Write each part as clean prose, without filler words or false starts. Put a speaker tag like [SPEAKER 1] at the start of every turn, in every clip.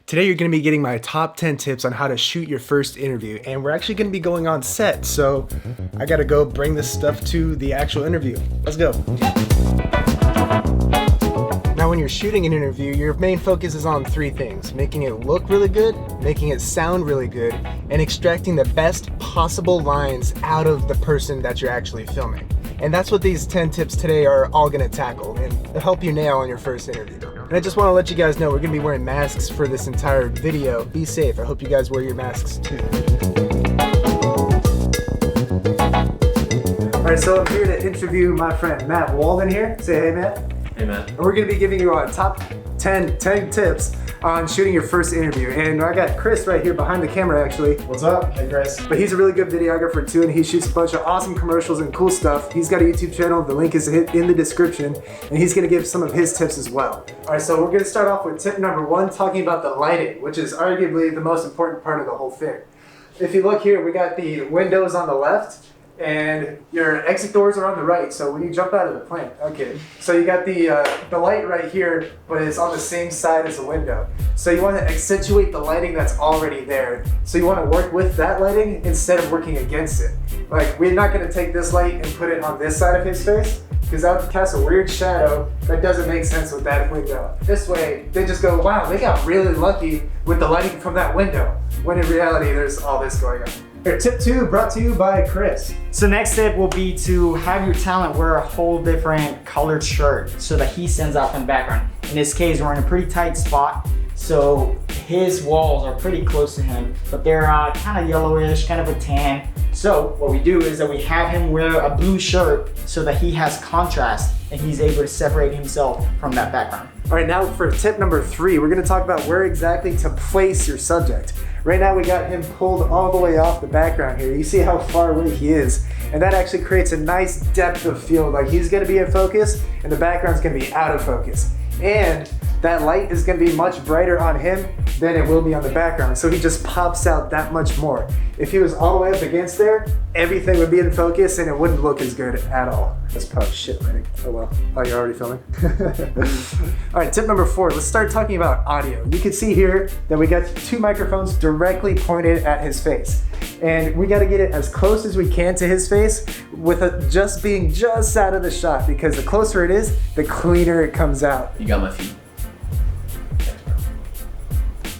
[SPEAKER 1] Today you're going to be getting my top 10 tips on how to shoot your first interview, and we're actually going to be going on set, so I gotta go bring this stuff to the actual interview. Let's go. Now when you're shooting an interview, your main focus is on three things: making it look really good, making it sound really good, and extracting the best possible lines out of the person that you're actually filming. And that's what these 10 tips today are all gonna tackle and help you nail on your first interview. And I just wanna let you guys know we're gonna be wearing masks for this entire video. Be safe. I hope you guys wear your masks too. All right, so I'm here to interview my friend Matt Walden here. Say hey, Matt.
[SPEAKER 2] Hey, Matt.
[SPEAKER 1] And we're gonna be giving you our top 10 tips on shooting your first interview. And I got Chris right here behind the camera actually.
[SPEAKER 3] What's up? Hey, Chris.
[SPEAKER 1] But he's a really good videographer too, and he shoots a bunch of awesome commercials and cool stuff. He's got a YouTube channel, the link is in the description, and he's gonna give some of his tips as well. All right, so we're gonna start off with tip number 1, talking about the lighting, which is arguably the most important part of the whole thing. If you look here, we got the windows on the left, and your exit doors are on the right, so when you jump out of the plane, okay. So you got the light right here, but it's on the same side as the window. So you want to accentuate the lighting that's already there. So you want to work with that lighting instead of working against it. Like, we're not going to take this light and put it on this side of his face, because that would cast a weird shadow that doesn't make sense with that window. This way, they just go, wow, they got really lucky with the lighting from that window, when in reality, there's all this going on. Here, tip 2 brought to you by Chris.
[SPEAKER 4] So next tip will be to have your talent wear a whole different colored shirt so that he stands out in the background. In this case, we're in a pretty tight spot, so his walls are pretty close to him, but they're kind of yellowish, kind of a tan. So what we do is that we have him wear a blue shirt so that he has contrast and he's able to separate himself from that background.
[SPEAKER 1] All right, now for tip number 3, we're gonna talk about where exactly to place your subject. Right now we got him pulled all the way off the background here. You see how far away he is, and that actually creates a nice depth of field. Like, he's gonna be in focus and the background's gonna be out of focus. And that light is gonna be much brighter on him than it will be on the background. So he just pops out that much more. If he was all the way up against there, everything would be in focus and it wouldn't look as good at all. That's probably shit lighting. Oh well. Oh, you're already filming? All right, tip number 4, let's start talking about audio. You can see here that we got 2 microphones directly pointed at his face. And we gotta get it as close as we can to his face with it just being just out of the shot, because the closer it is, the cleaner it comes out.
[SPEAKER 2] You got my feet.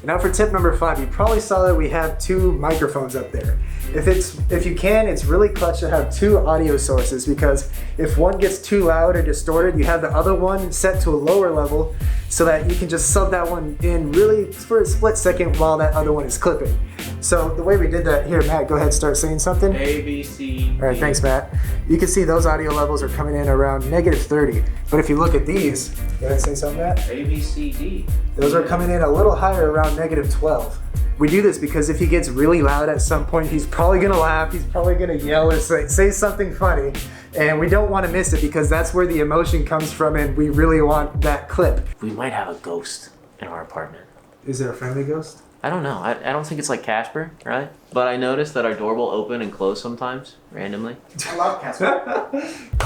[SPEAKER 1] Now for tip number 5, you probably saw that we have 2 microphones up there. If you can, it's really clutch to have 2 audio sources, because if one gets too loud or distorted, you have the other one set to a lower level so that you can just sub that one in really for a split second while that other one is clipping. So the way we did that here, Matt, go ahead, start saying something.
[SPEAKER 2] A, B, C.
[SPEAKER 1] All right, thanks, Matt. You can see those audio levels are coming in around -30. But if you look at these, go ahead and say something, Matt.
[SPEAKER 2] A, B, C, D.
[SPEAKER 1] Those are coming in a little higher, around -12. We do this because if he gets really loud at some point, he's probably gonna laugh, he's probably gonna yell or say something funny, and we don't wanna miss it because that's where the emotion comes from and we really want that clip.
[SPEAKER 2] We might have a ghost in our apartment.
[SPEAKER 1] Is there a friendly ghost?
[SPEAKER 2] I don't know. I don't think it's like Casper, right? But I noticed that our door will open and close sometimes, randomly.
[SPEAKER 4] I love Casper.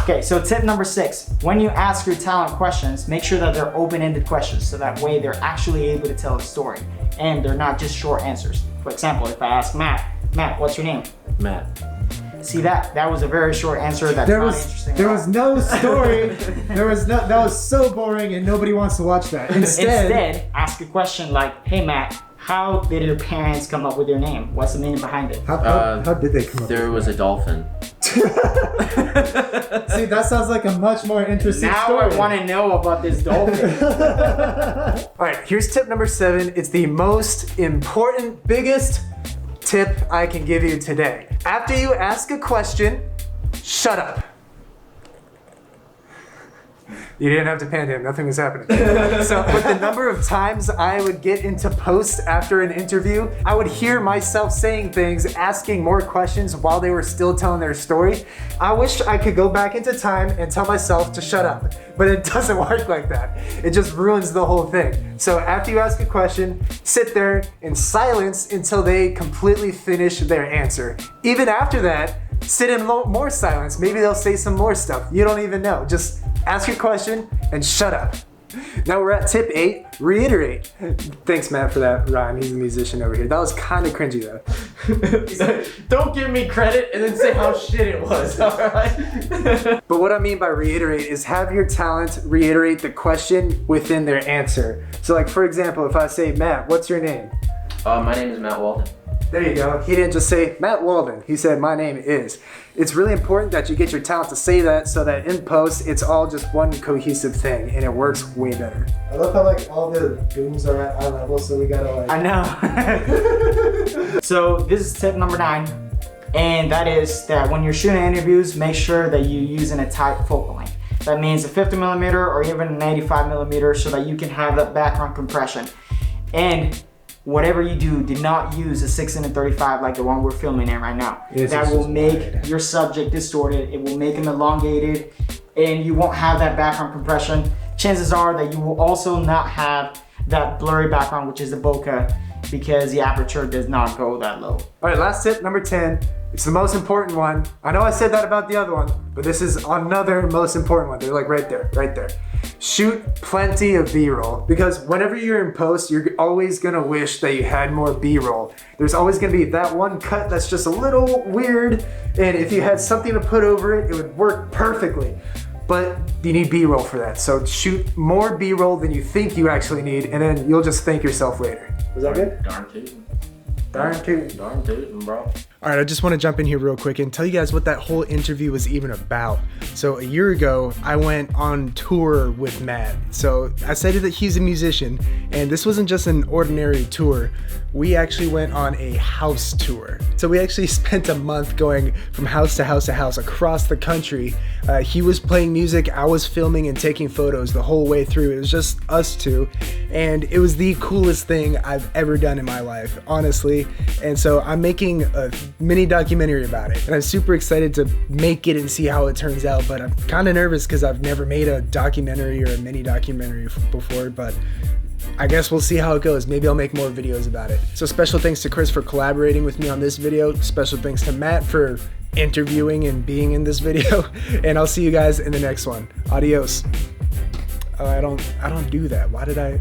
[SPEAKER 4] Okay, so tip number 6, when you ask your talent questions, make sure that they're open-ended questions so that way they're actually able to tell a story and they're not just short answers. For example, if I ask Matt, what's your name?
[SPEAKER 2] Matt.
[SPEAKER 4] See that was a very short answer. That's not interesting.
[SPEAKER 3] There was no story. That was so boring and nobody wants to watch that.
[SPEAKER 4] Instead, ask a question like, hey Matt, how did your parents come up with your name? What's the meaning behind it?
[SPEAKER 3] How did they come up
[SPEAKER 2] There
[SPEAKER 3] with
[SPEAKER 2] was a dolphin.
[SPEAKER 3] See, that sounds like a much more interesting
[SPEAKER 4] Now
[SPEAKER 3] story.
[SPEAKER 4] I want to know about this dolphin.
[SPEAKER 1] All right, here's tip number 7. It's the most important, biggest tip I can give you today. After you ask a question, shut up. You didn't have to pan him, nothing was happening. So with the number of times I would get into post after an interview, I would hear myself saying things, asking more questions while they were still telling their story. I wish I could go back into time and tell myself to shut up, but it doesn't work like that. It just ruins the whole thing. So after you ask a question, sit there in silence until they completely finish their answer. Even after that, sit in more silence. Maybe they'll say some more stuff. You don't even know. Just ask your question and shut up. Now we're at tip 8, reiterate. Thanks, Matt, for that rhyme. He's a musician over here. That was kind of cringy, though.
[SPEAKER 2] Don't give me credit and then say how shit it was, alright?
[SPEAKER 1] But what I mean by reiterate is have your talent reiterate the question within their answer. So like, for example, if I say, Matt, what's your name?
[SPEAKER 2] My name is Matt Walden.
[SPEAKER 1] There you go. He didn't just say Matt Walden. He said my name is. It's really important that you get your talent to say that so that in post it's all just one cohesive thing and it works way better. I love how like all the booms are at eye level, so we gotta like.
[SPEAKER 4] I know. So this is tip number 9, and that is that when you're shooting interviews, make sure that you're using a tight focal length. That means a 50mm or even an 85mm so that you can have that background compression. And whatever you do not use a 16-35 like the one we're filming in right now.
[SPEAKER 1] Yes,
[SPEAKER 4] that will make your subject distorted, it will make him elongated, and you won't have that background compression. Chances are that you will also not have that blurry background, which is the bokeh, because the aperture does not go that low.
[SPEAKER 1] All right, last tip, number 10. It's the most important one. I know I said that about the other one, but this is another most important one. They're like right there, right there. Shoot plenty of B-roll, because whenever you're in post, you're always gonna wish that you had more B-roll. There's always gonna be that one cut that's just a little weird, and if you had something to put over it, it would work perfectly. But you need B-roll for that. So shoot more B-roll than you think you actually need, and then you'll just thank yourself later. Was that good?
[SPEAKER 2] Darn tootin'.
[SPEAKER 1] Darn tootin'.
[SPEAKER 2] Darn tootin', bro.
[SPEAKER 3] All right, I just want to jump in here real quick and tell you guys what that whole interview was even about. So a year ago, I went on tour with Matt. So I said that he's a musician, and this wasn't just an ordinary tour. We actually went on a house tour. So we actually spent a month going from house to house to house across the country. He was playing music, I was filming and taking photos the whole way through. It was just us two, and it was the coolest thing I've ever done in my life, honestly. And so I'm making a mini documentary about it, and I'm super excited to make it and see how it turns out, but I'm kind of nervous because I've never made a documentary or a mini documentary before, but I guess we'll see how it goes. Maybe I'll make more videos about it. So special thanks to Chris for collaborating with me on this video. Special thanks to Matt for interviewing and being in this video, and I'll see you guys in the next one. Adios. I don't do that. Why did I?